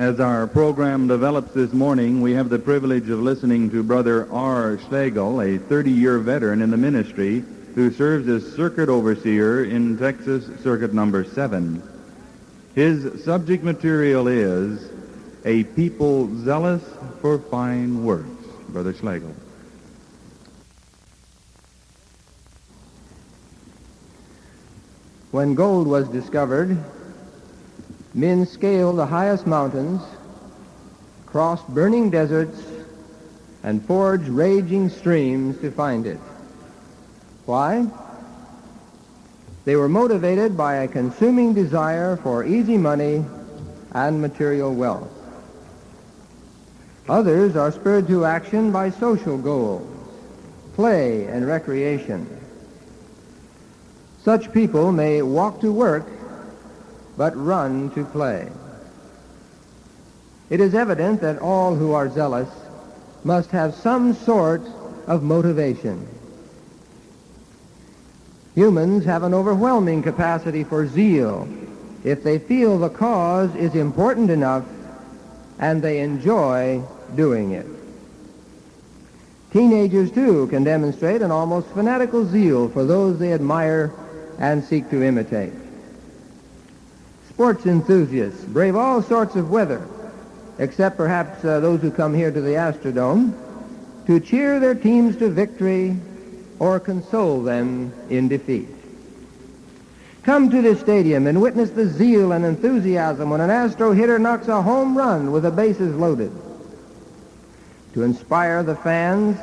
As our program develops this morning, we have the privilege of listening to Brother R. Schlegel, a 30-year veteran in the ministry, who serves as circuit overseer in Texas Circuit Number 7. His subject material is A People Zealous for Fine Works. Brother Schlegel. When gold was discovered, men scaled the highest mountains, crossed burning deserts, and forged raging streams to find it. Why? They were motivated by a consuming desire for easy money and material wealth. Others are spurred to action by social goals, play and recreation. Such people may walk to work, but run to play. It is evident that all who are zealous must have some sort of motivation. Humans have an overwhelming capacity for zeal if they feel the cause is important enough and they enjoy doing it. Teenagers, too, can demonstrate an almost fanatical zeal for those they admire and seek to imitate. Sports enthusiasts brave all sorts of weather, except perhaps those who come here to the Astrodome, to cheer their teams to victory or console them in defeat. Come to this stadium and witness the zeal and enthusiasm when an Astro hitter knocks a home run with the bases loaded. To inspire the fans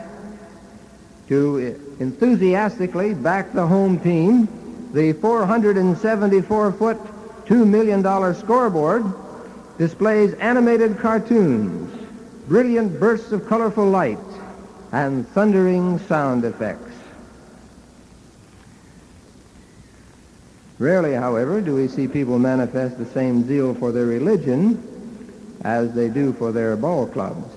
to enthusiastically back the home team, the 474-foot, $2 million scoreboard displays animated cartoons, brilliant bursts of colorful light, and thundering sound effects. Rarely, however, do we see people manifest the same zeal for their religion as they do for their ball clubs.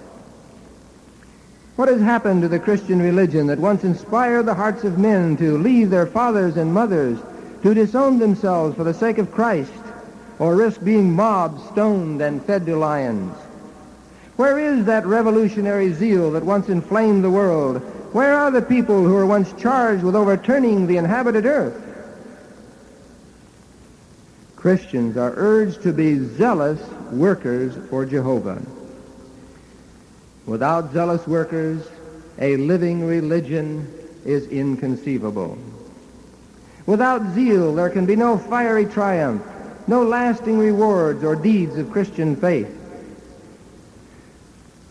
What has happened to the Christian religion that once inspired the hearts of men to leave their fathers and mothers, to disown themselves for the sake of Christ, or risk being mobbed, stoned, and fed to lions? Where is that revolutionary zeal that once inflamed the world? Where are the people who were once charged with overturning the inhabited earth? Christians are urged to be zealous workers for Jehovah. Without zealous workers, a living religion is inconceivable. Without zeal, there can be no fiery triumph, no lasting rewards or deeds of Christian faith.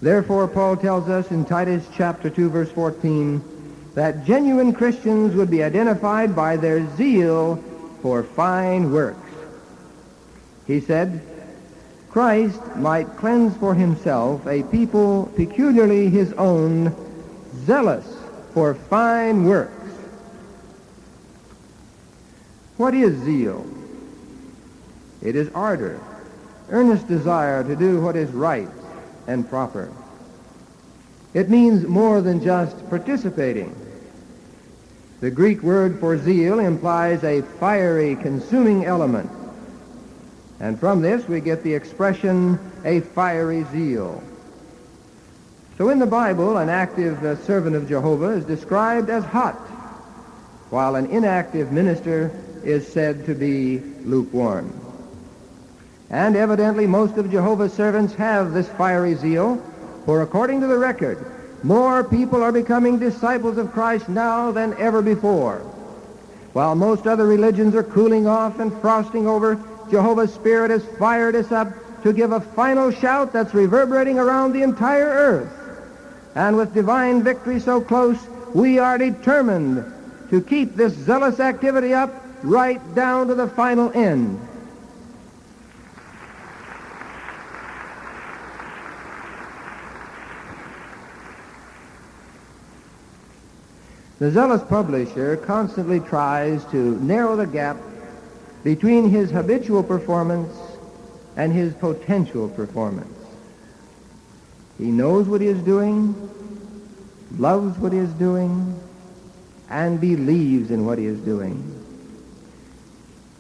Therefore, Paul tells us in Titus chapter 2, verse 14, that genuine Christians would be identified by their zeal for fine works. He said, Christ might cleanse for himself a people peculiarly his own, zealous for fine works. What is zeal? It is ardor, earnest desire to do what is right and proper. It means more than just participating. The Greek word for zeal implies a fiery, consuming element. And from this we get the expression, a fiery zeal. So in the Bible, an active servant of Jehovah is described as hot, while an inactive minister is said to be lukewarm. And evidently most of Jehovah's servants have this fiery zeal, for according to the record, more people are becoming disciples of Christ now than ever before. While most other religions are cooling off and frosting over, Jehovah's Spirit has fired us up to give a final shout that's reverberating around the entire earth. And with divine victory so close, we are determined to keep this zealous activity up right down to the final end. The zealous publisher constantly tries to narrow the gap between his habitual performance and his potential performance. He knows what he is doing, loves what he is doing, and believes in what he is doing.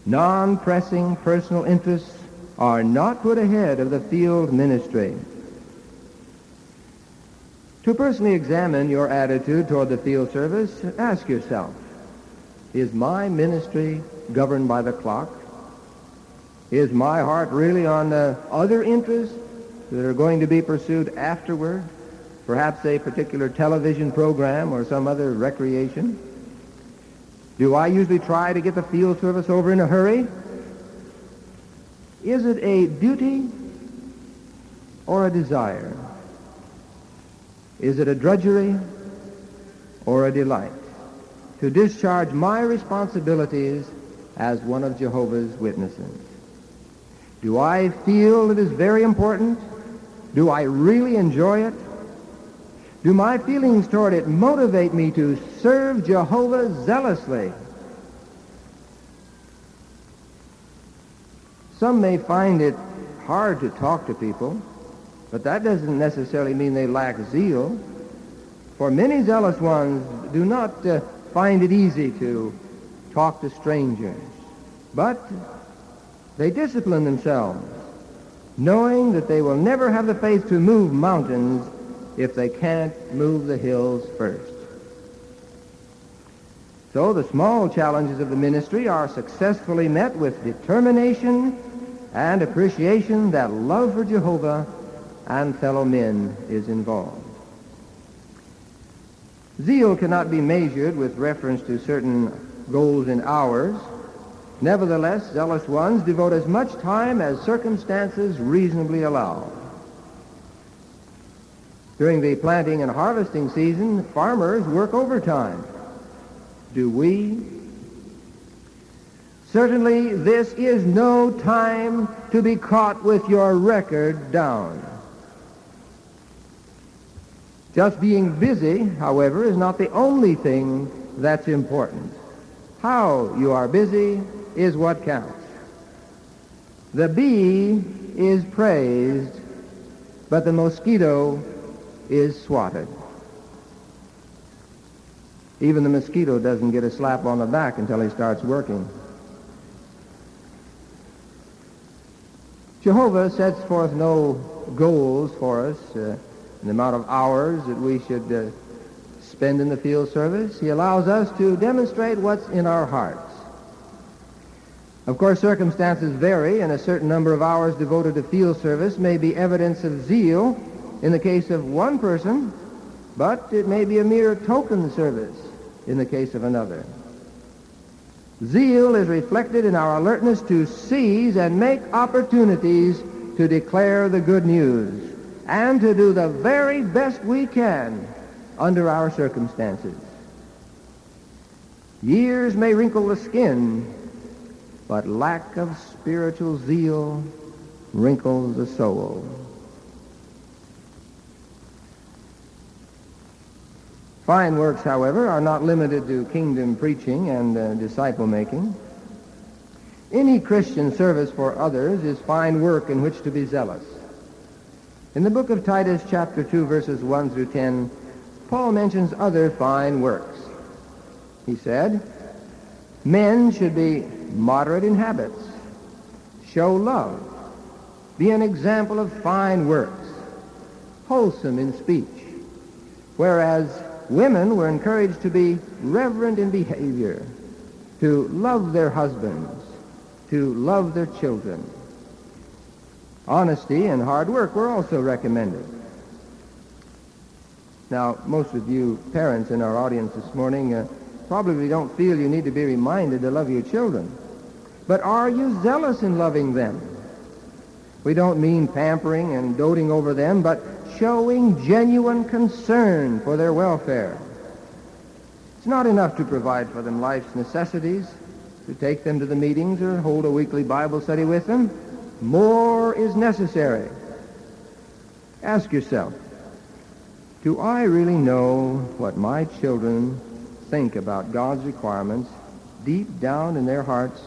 Non-pressing personal interests are not put ahead of the field ministry. To personally examine your attitude toward the field service, ask yourself, is my ministry governed by the clock? Is my heart really on other interests that are going to be pursued afterward? Perhaps a particular television program or some other recreation? Do I usually try to get the field service over in a hurry? Is it a duty or a desire? Is it a drudgery or a delight to discharge my responsibilities as one of Jehovah's Witnesses? Do I feel it is very important? Do I really enjoy it? Do my feelings toward it motivate me to serve Jehovah zealously? Some may find it hard to talk to people, but that doesn't necessarily mean they lack zeal. For many zealous ones do not find it easy to talk to strangers, but they discipline themselves, knowing that they will never have the faith to move mountains if they can't move the hills first. So the small challenges of the ministry are successfully met with determination and appreciation that love for Jehovah and fellow men is involved. Zeal cannot be measured with reference to certain goals in hours. Nevertheless, zealous ones devote as much time as circumstances reasonably allow. During the planting and harvesting season, farmers work overtime. Do we? Certainly, this is no time to be caught with your record down. Just being busy, however, is not the only thing that's important. How you are busy is what counts. The bee is praised, but the mosquito is swatted. Even the mosquito doesn't get a slap on the back until he starts working. Jehovah sets forth no goals for us in the amount of hours that we should spend in the field service. He allows us to demonstrate what's in our hearts. Of course, circumstances vary, and a certain number of hours devoted to field service may be evidence of zeal in the case of one person, but it may be a mere token service in the case of another. Zeal is reflected in our alertness to seize and make opportunities to declare the good news and to do the very best we can under our circumstances. Years may wrinkle the skin, but lack of spiritual zeal wrinkles the soul. Fine works, however, are not limited to kingdom preaching and disciple-making. Any Christian service for others is fine work in which to be zealous. In the book of Titus, chapter 2, verses 1 through 10, Paul mentions other fine works. He said, men should be moderate in habits, show love, be an example of fine works, wholesome in speech, whereas women were encouraged to be reverent in behavior, to love their husbands, to love their children. Honesty and hard work were also recommended. Now, most of you parents in our audience this morning probably don't feel you need to be reminded to love your children. But are you zealous in loving them? We don't mean pampering and doting over them, but showing genuine concern for their welfare. It's not enough to provide for them life's necessities, to take them to the meetings or hold a weekly Bible study with them. More is necessary. Ask yourself, do I really know what my children think about God's requirements deep down in their hearts?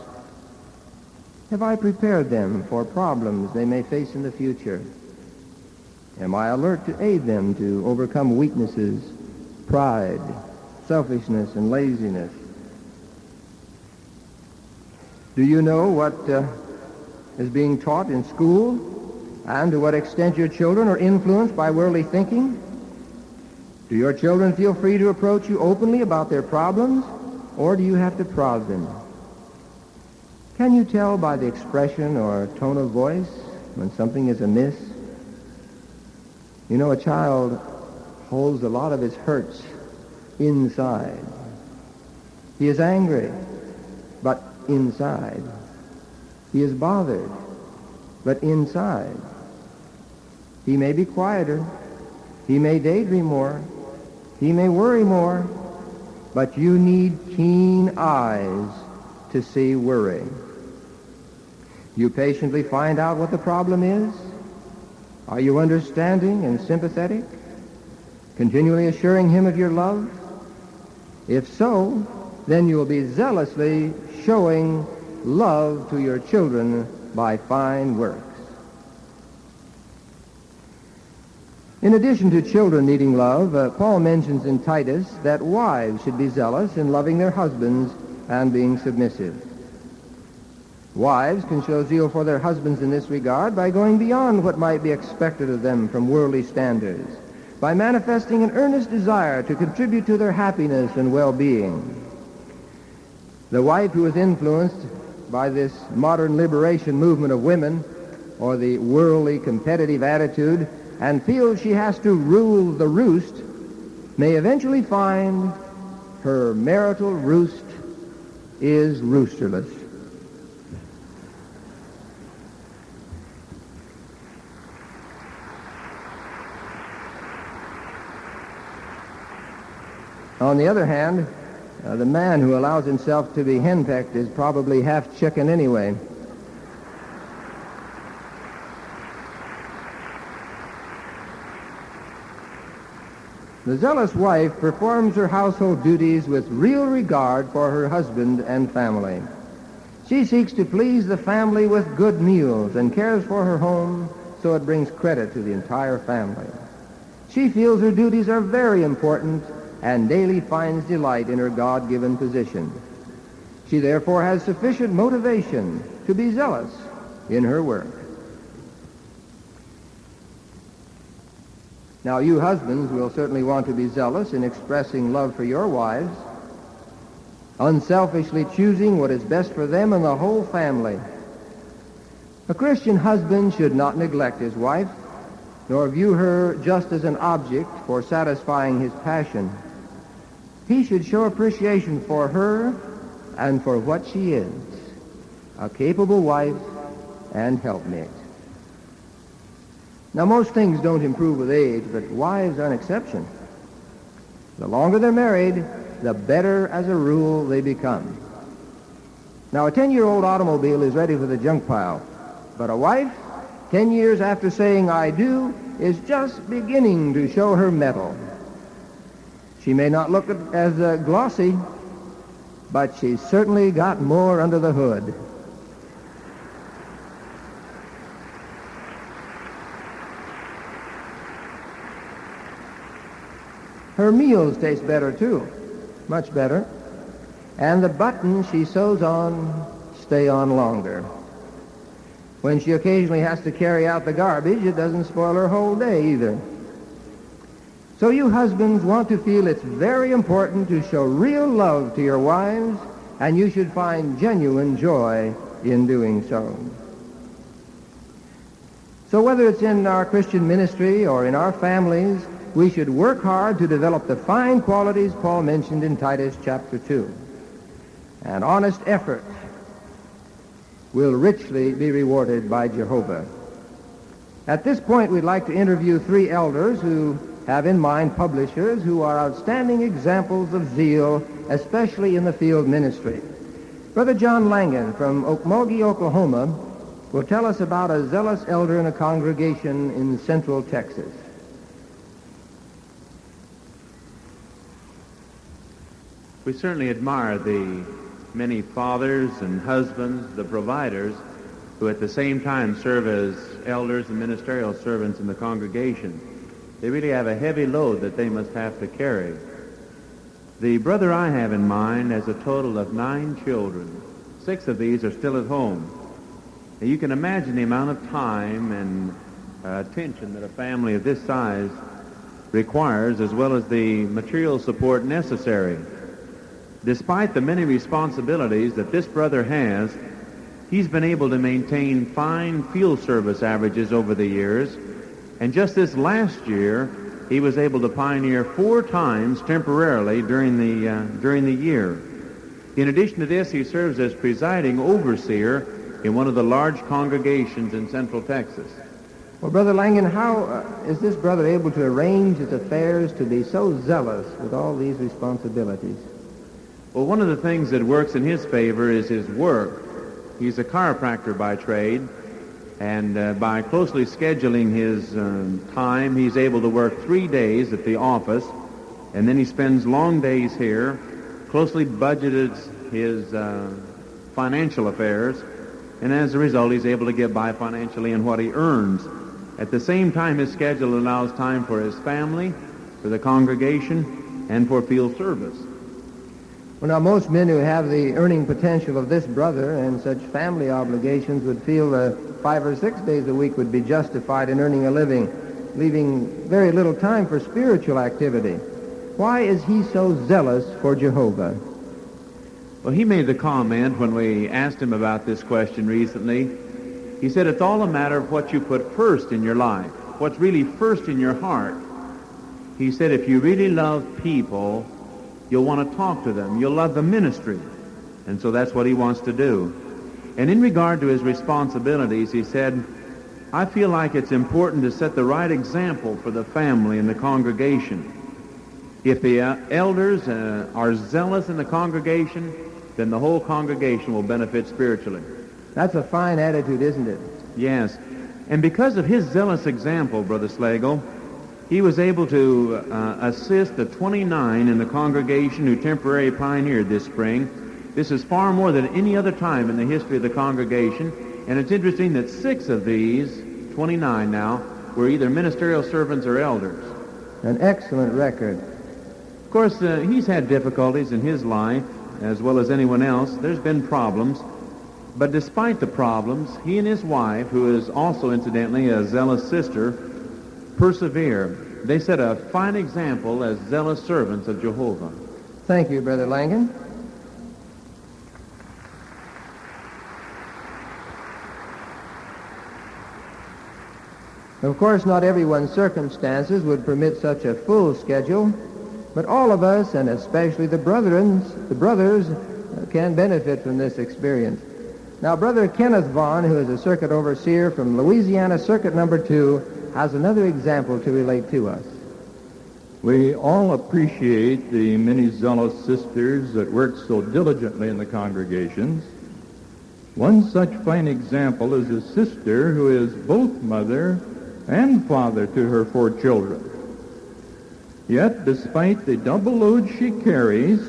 Have I prepared them for problems they may face in the future? Am I alert to aid them to overcome weaknesses, pride, selfishness, and laziness? Do you know what is being taught in school, and to what extent your children are influenced by worldly thinking? Do your children feel free to approach you openly about their problems, or do you have to prod them? Can you tell by the expression or tone of voice when something is amiss? You know, a child holds a lot of his hurts inside. He is angry, but inside. He is bothered, but inside. He may be quieter. He may daydream more. He may worry more. But you need keen eyes to see worry. You patiently find out what the problem is. Are you understanding and sympathetic? Continually assuring him of your love? If so, then you will be zealously showing love to your children by fine works. In addition to children needing love, Paul mentions in Titus that wives should be zealous in loving their husbands and being submissive. Wives can show zeal for their husbands in this regard by going beyond what might be expected of them from worldly standards, by manifesting an earnest desire to contribute to their happiness and well-being. The wife who is influenced by this modern liberation movement of women, or the worldly competitive attitude, and feels she has to rule the roost, may eventually find her marital roost is roosterless. On the other hand, the man who allows himself to be henpecked is probably half chicken anyway. The zealous wife performs her household duties with real regard for her husband and family. She seeks to please the family with good meals and cares for her home so it brings credit to the entire family. She feels her duties are very important and daily finds delight in her God-given position. She therefore has sufficient motivation to be zealous in her work. Now, you husbands will certainly want to be zealous in expressing love for your wives, unselfishly choosing what is best for them and the whole family. A Christian husband should not neglect his wife, nor view her just as an object for satisfying his passion. He should show appreciation for her and for what she is, a capable wife and helpmate. Now, most things don't improve with age, but wives are an exception. The longer they're married, the better, as a rule, they become. Now, a 10-year-old automobile is ready for the junk pile, but a wife, 10 years after saying "I do," is just beginning to show her mettle. She may not look as glossy, but she's certainly got more under the hood. Her meals taste better, too, much better. And the buttons she sews on stay on longer. When she occasionally has to carry out the garbage, it doesn't spoil her whole day either. So you husbands want to feel it's very important to show real love to your wives, and you should find genuine joy in doing so. So whether it's in our Christian ministry or in our families, we should work hard to develop the fine qualities Paul mentioned in Titus chapter 2. And honest effort will richly be rewarded by Jehovah. At this point, we'd like to interview three elders who have in mind publishers who are outstanding examples of zeal, especially in the field ministry. Brother John Langan from Okmulgee, Oklahoma, will tell us about a zealous elder in a congregation in central Texas. We certainly admire the many fathers and husbands, the providers, who at the same time serve as elders and ministerial servants in the congregation. They really have a heavy load that they must have to carry. The brother I have in mind has a total of 9 children. 6 of these are still at home. Now, you can imagine the amount of time and attention that a family of this size requires, as well as the material support necessary. Despite the many responsibilities that this brother has, he's been able to maintain fine field service averages over the years, and just this last year, he was able to pioneer 4 times temporarily during the year. In addition to this, he serves as presiding overseer in one of the large congregations in Central Texas. Well, Brother Langen, how is this brother able to arrange his affairs to be so zealous with all these responsibilities? Well, one of the things that works in his favor is his work. He's a chiropractor by trade, and by closely scheduling his time, he's able to work 3 days at the office, and then he spends long days here, closely budgeted his financial affairs, and as a result, he's able to get by financially in what he earns. At the same time, his schedule allows time for his family, for the congregation, and for field service. Well, now, most men who have the earning potential of this brother and such family obligations would feel 5 or 6 days a week would be justified in earning a living, leaving very little time for spiritual activity. Why is he so zealous for Jehovah? Well, he made the comment when we asked him about this question recently. He said it's all a matter of what you put first in your life, what's really first in your heart. He said if you really love people, you'll want to talk to them. You'll love the ministry. And so that's what he wants to do. And in regard to his responsibilities, he said, I feel like it's important to set the right example for the family and the congregation. If the elders are zealous in the congregation, then the whole congregation will benefit spiritually. That's a fine attitude, isn't it? Yes. And because of his zealous example, Brother Slagle, he was able to assist the 29 in the congregation who temporarily pioneered this spring. This is far more than any other time in the history of the congregation. And it's interesting that 6 of these, 29 now, were either ministerial servants or elders. An excellent record. Of course, he's had difficulties in his life, as well as anyone else. There's been problems. But despite the problems, he and his wife, who is also incidentally a zealous sister, persevere. They set a fine example as zealous servants of Jehovah. Thank you, Brother Langen. Of course, not everyone's circumstances would permit such a full schedule, but all of us, and especially the brothers, can benefit from this experience. Now, Brother Kenneth Vaughn, who is a circuit overseer from Louisiana Circuit Number 2, has another example to relate to us. We all appreciate the many zealous sisters that work so diligently in the congregations. One such fine example is a sister who is both mother and father to her 4 children. Yet, despite the double load she carries,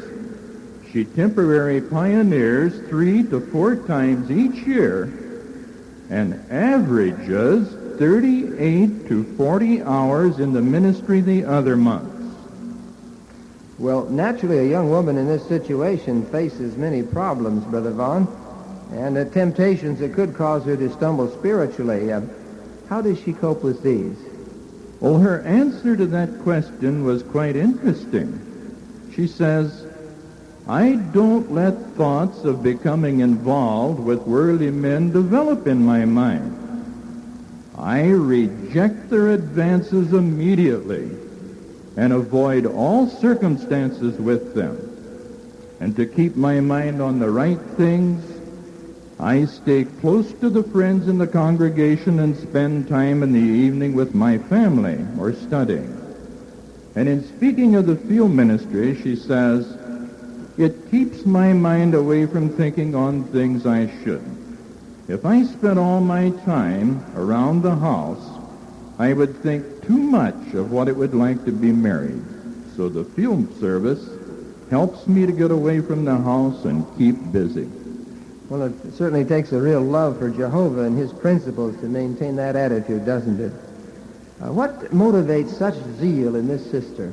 she temporarily pioneers 3 to 4 times each year and averages 38 to 40 hours in the ministry the other months. Well, naturally, a young woman in this situation faces many problems, Brother Vaughn, and temptations that could cause her to stumble spiritually. How does she cope with these? Well, her answer to that question was quite interesting. She says, I don't let thoughts of becoming involved with worldly men develop in my mind. I reject their advances immediately and avoid all circumstances with them. And to keep my mind on the right things, I stay close to the friends in the congregation and spend time in the evening with my family or studying. And in speaking of the field ministry, she says, it keeps my mind away from thinking on things I shouldn't. If I spent all my time around the house, I would think too much of what it would like to be married. So the field service helps me to get away from the house and keep busy. Well, it certainly takes a real love for Jehovah and his principles to maintain that attitude, doesn't it? What motivates such zeal in this sister?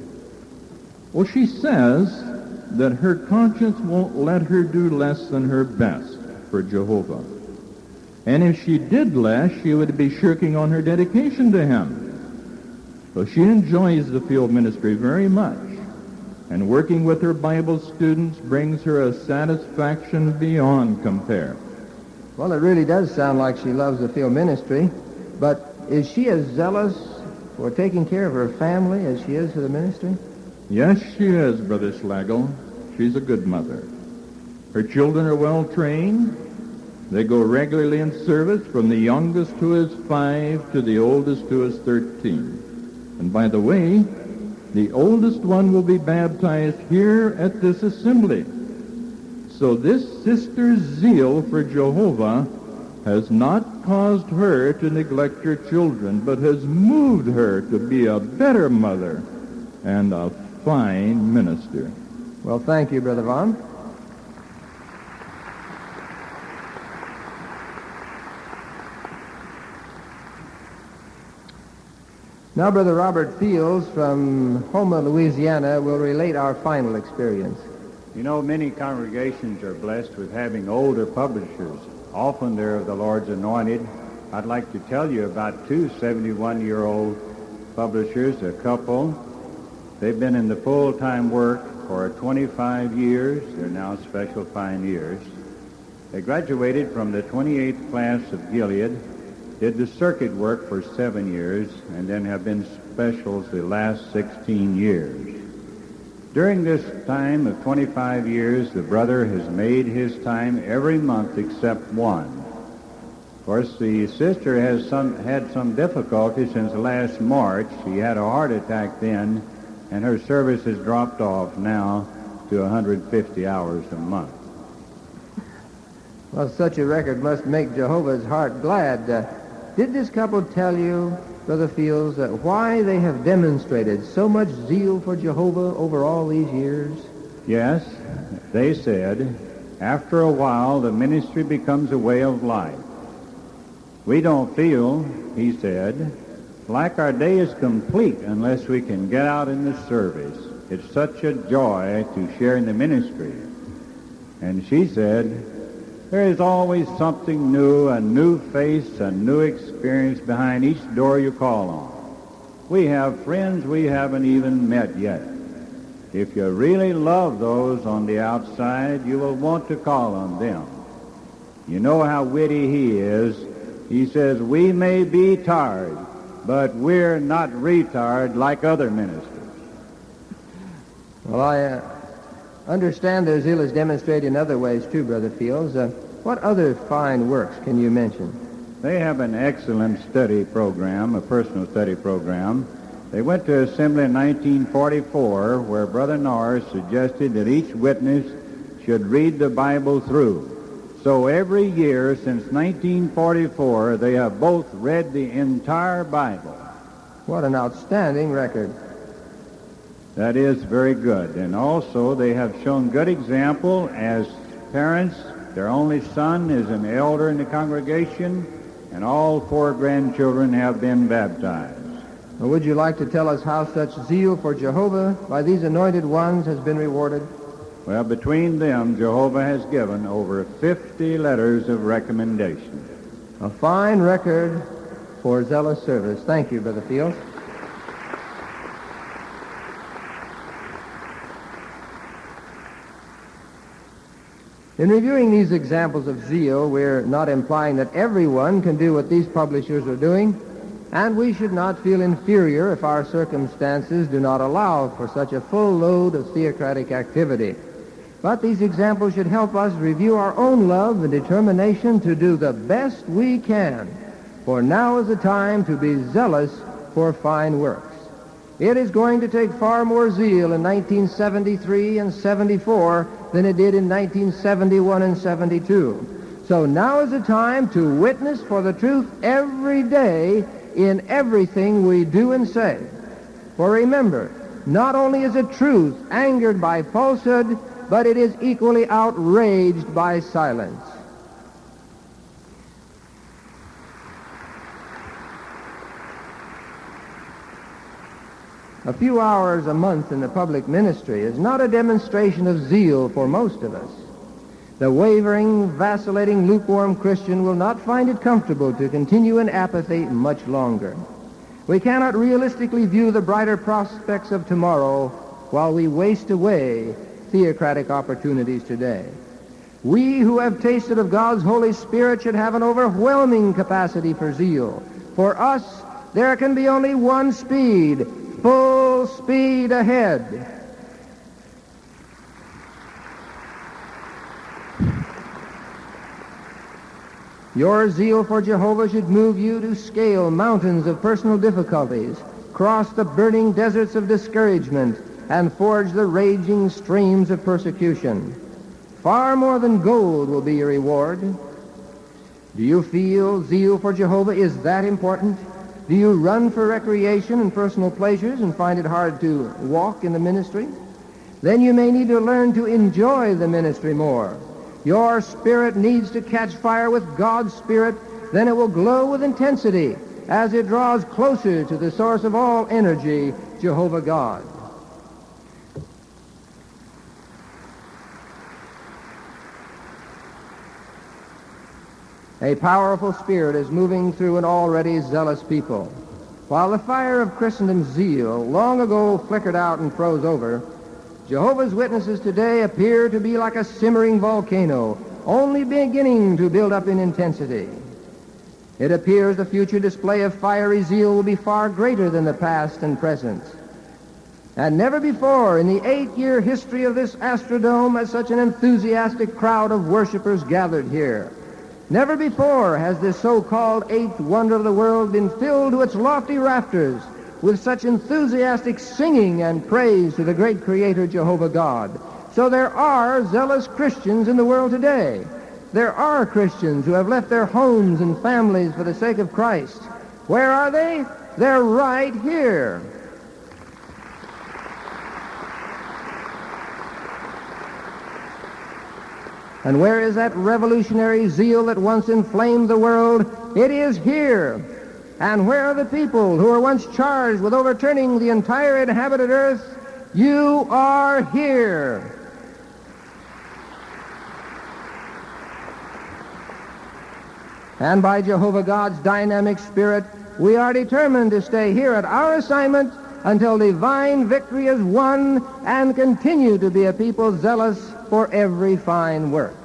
Well, she says that her conscience won't let her do less than her best for Jehovah. And if she did less, she would be shirking on her dedication to him. So she enjoys the field ministry very much. And working with her Bible students brings her a satisfaction beyond compare. Well, it really does sound like she loves the field ministry, but is she as zealous for taking care of her family as she is for the ministry? Yes, she is, Brother Schlegel. She's a good mother. Her children are well trained. They go regularly in service from the youngest who is 5 to the oldest who is 13. And by the way, the oldest one will be baptized here at this assembly. So this sister's zeal for Jehovah has not caused her to neglect her children, but has moved her to be a better mother and a fine minister. Well, thank you, Brother Vaughn. Now, Brother Robert Fields from Houma, Louisiana, will relate our final experience. You know, many congregations are blessed with having older publishers. Often they're of the Lord's anointed. I'd like to tell you about two 71-year-old publishers, a couple. They've been in the full-time work for 25 years. They're now special pioneers. They graduated from the 28th class of Gilead, did the circuit work for 7 years, and then have been specials the last 16 years. During this time of 25 years, the brother has made his time every month except one. Of course, the sister has had some difficulty since last March. She had a heart attack then, and her service has dropped off now to 150 hours a month. Well, such a record must make Jehovah's heart glad. Did this couple tell you, Brother Fields, why they have demonstrated so much zeal for Jehovah over all these years? Yes, they said, after a while the ministry becomes a way of life. We don't feel, he said, like our day is complete unless we can get out in the service. It's such a joy to share in the ministry. And she said, there is always something new, a new face, a new experience behind each door you call on. We have friends we haven't even met yet. If you really love those on the outside, you will want to call on them. You know how witty he is. He says, we may be tired, but we're not retard like other ministers. Well, I understand their zeal is demonstrated in other ways too, Brother Fields. What other fine works can you mention? They have an excellent study program, a personal study program. They went to assembly in 1944 where Brother Norris suggested that each witness should read the Bible through. So every year since 1944, they have both read the entire Bible. What an outstanding record. That is very good. And also they have shown good example as parents. Their only son is an elder in the congregation, and all 4 grandchildren have been baptized. Well, would you like to tell us how such zeal for Jehovah by these anointed ones has been rewarded? Well, between them, Jehovah has given over 50 letters of recommendation. A fine record for zealous service. Thank you, Brother Fields. In reviewing these examples of zeal, we're not implying that everyone can do what these publishers are doing, and we should not feel inferior if our circumstances do not allow for such a full load of theocratic activity. But these examples should help us review our own love and determination to do the best we can, for now is the time to be zealous for fine works. It is going to take far more zeal in 1973 and 74 than it did in 1971 and 72. So now is the time to witness for the truth every day in everything we do and say. For remember, not only is it truth angered by falsehood, but it is equally outraged by silence. A few hours a month in the public ministry is not a demonstration of zeal for most of us. The wavering, vacillating, lukewarm Christian will not find it comfortable to continue in apathy much longer. We cannot realistically view the brighter prospects of tomorrow while we waste away theocratic opportunities today. We who have tasted of God's Holy Spirit should have an overwhelming capacity for zeal. For us, there can be only one speed, full speed ahead. Your zeal for Jehovah should move you to scale mountains of personal difficulties, cross the burning deserts of discouragement, and forge the raging streams of persecution. Far more than gold will be your reward. Do you feel zeal for Jehovah is that important? Do you run for recreation and personal pleasures and find it hard to walk in the ministry? Then you may need to learn to enjoy the ministry more. Your spirit needs to catch fire with God's Spirit, then it will glow with intensity as it draws closer to the source of all energy, Jehovah God. A powerful spirit is moving through an already zealous people. While the fire of Christendom's zeal long ago flickered out and froze over, Jehovah's Witnesses today appear to be like a simmering volcano, only beginning to build up in intensity. It appears the future display of fiery zeal will be far greater than the past and present. And never before in the 8-year history of this Astrodome has such an enthusiastic crowd of worshipers gathered here. Never before has this so-called eighth wonder of the world been filled to its lofty rafters with such enthusiastic singing and praise to the great Creator Jehovah God. So there are zealous Christians in the world today. There are Christians who have left their homes and families for the sake of Christ. Where are they? They're right here. And where is that revolutionary zeal that once inflamed the world? It is here. And where are the people who were once charged with overturning the entire inhabited earth? You are here. And by Jehovah God's dynamic spirit, we are determined to stay here at our assignment until divine victory is won and continue to be a people zealous for every fine work.